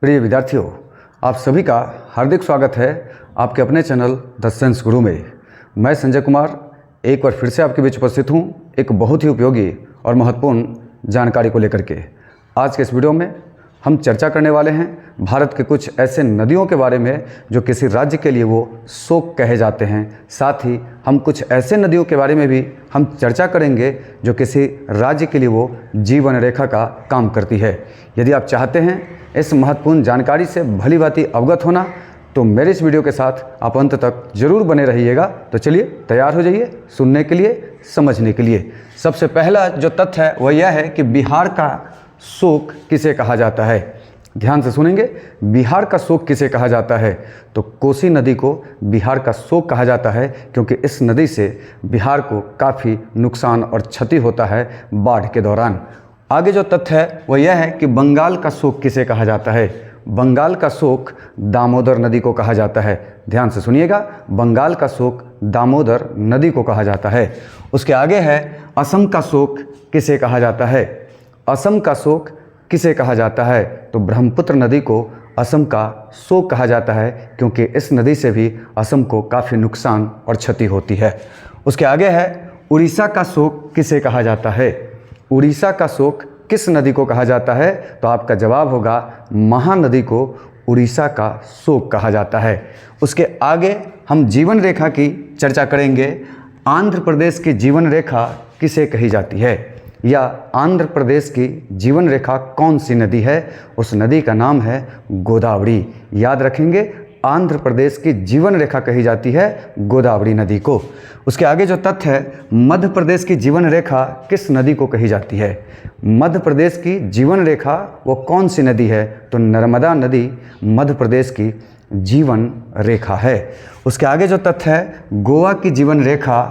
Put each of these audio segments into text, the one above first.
प्रिय विद्यार्थियों, आप सभी का हार्दिक स्वागत है आपके अपने चैनल द साइंस गुरु में। मैं संजय कुमार एक बार फिर से आपके बीच उपस्थित हूँ एक बहुत ही उपयोगी और महत्वपूर्ण जानकारी को लेकर के। आज के इस वीडियो में हम चर्चा करने वाले हैं भारत के कुछ ऐसे नदियों के बारे में जो किसी राज्य के लिए वो शोक कहे जाते हैं। साथ ही हम कुछ ऐसे नदियों के बारे में भी हम चर्चा करेंगे जो किसी राज्य के लिए वो जीवन रेखा का काम करती है। यदि आप चाहते हैं इस महत्वपूर्ण जानकारी से भली भांति अवगत होना तो मेरे इस वीडियो के साथ आप अंत तक जरूर बने रहिएगा। तो चलिए तैयार हो जाइए सुनने के लिए, समझने के लिए। सबसे पहला जो तथ्य है वह यह है कि बिहार का शोक किसे कहा जाता है। ध्यान से सुनेंगे, बिहार का शोक किसे कहा जाता है तो कोसी नदी को बिहार का शोक कहा जाता है, क्योंकि इस नदी से बिहार को काफ़ी नुकसान और क्षति होता है बाढ़ के दौरान। आगे जो तथ्य है वह यह है कि बंगाल का शोक किसे कहा जाता है। बंगाल का शोक दामोदर नदी को कहा जाता है। ध्यान से सुनिएगा, बंगाल का शोक दामोदर नदी को कहा जाता है। उसके आगे है असम का शोक किसे कहा जाता है। असम का शोक किसे कहा जाता है तो ब्रह्मपुत्र नदी को असम का शोक कहा जाता है, क्योंकि इस नदी से भी असम को काफ़ी नुकसान और क्षति होती है। उसके आगे है उड़ीसा का शोक किसे कहा जाता है। उड़ीसा का शोक किस नदी को कहा जाता है तो आपका जवाब होगा महानदी को उड़ीसा का शोक कहा जाता है। उसके आगे हम जीवन रेखा की चर्चा करेंगे। आंध्र प्रदेश की जीवन रेखा किसे कही जाती है, या आंध्र प्रदेश की जीवन रेखा कौन सी नदी है। उस नदी का नाम है गोदावरी। याद रखेंगे, आंध्र प्रदेश की जीवन रेखा कही जाती है गोदावरी नदी को। उसके आगे जो तथ्य है, मध्य प्रदेश की जीवन रेखा किस नदी को कही जाती है। मध्य प्रदेश की जीवन रेखा वो कौन सी नदी है तो नर्मदा नदी मध्य प्रदेश की जीवन रेखा है। उसके आगे जो तथ्य है, गोवा की जीवन रेखा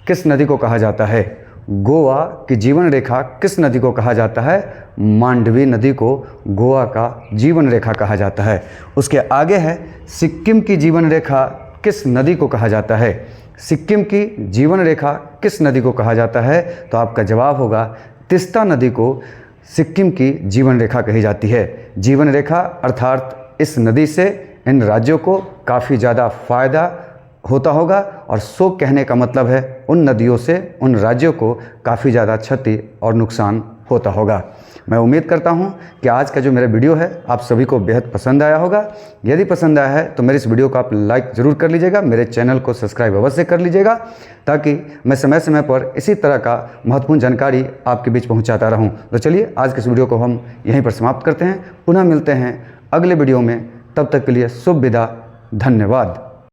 किस नदी को कहा जाता है। गोवा की जीवन रेखा किस नदी को कहा जाता है। मांडवी नदी को गोवा का जीवन रेखा कहा जाता है। उसके आगे है सिक्किम की जीवन रेखा किस नदी को कहा जाता है। सिक्किम की जीवन रेखा किस नदी को कहा जाता है तो आपका जवाब होगा तीस्ता नदी को सिक्किम की जीवन रेखा कही जाती है। जीवन रेखा अर्थात इस नदी से इन राज्यों को काफ़ी ज़्यादा फायदा होता होगा, और शोक कहने का मतलब है उन नदियों से उन राज्यों को काफ़ी ज़्यादा क्षति और नुकसान होता होगा। मैं उम्मीद करता हूं कि आज का जो मेरा वीडियो है आप सभी को बेहद पसंद आया होगा। यदि पसंद आया है तो मेरे इस वीडियो को आप लाइक ज़रूर कर लीजिएगा, मेरे चैनल को सब्सक्राइब अवश्य कर लीजिएगा, ताकि मैं समय समय पर इसी तरह का महत्वपूर्ण जानकारी आपके बीच पहुँचाता रहूँ। तो चलिए आज के इस वीडियो को हम यहीं पर समाप्त करते हैं। पुनः मिलते हैं अगले वीडियो में, तब तक के लिए शुभ विदा, धन्यवाद।